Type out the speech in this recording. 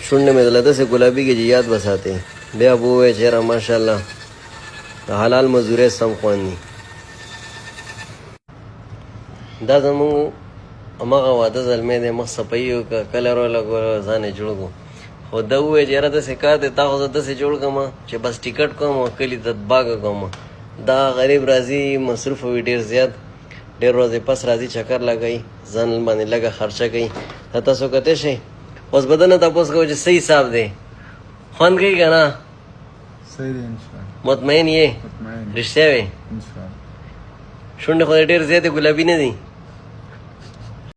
شونډې مې دله داسې ګلابي کې چې یاد به ساتې. بیا به ووایې چې یاره ماشاءالله د حلال مزدورۍ سم خوند دي. دا زمونږ هماغه واده زلمی دی، مخ صفایي وکړه، کلر ولګوه، ځان یې جوړ کړو. خو ده ووایه چې یاره داسې کار دی، تا خو زه داسې جوړ کړم چې بس ټیکټ کوم او کلي ته باګه کوم. دا غریب راځي، مصروفه وي ډېر زیات، ډېر ورځې پس راځي، چکر لګوي، ځان باندې لږه خرچه کوي. دا تاسو کتی شئ. اوس به ده نه تپوس کوو چې څه حساب دی، خوند کوي که نه؟ صحیح دی انشاءالله. مطمئن یې؟ مطمئن. رښتیا وې؟ انشاءالله. شونډې خو دې ډېر زیاتې ګلابي نه دي.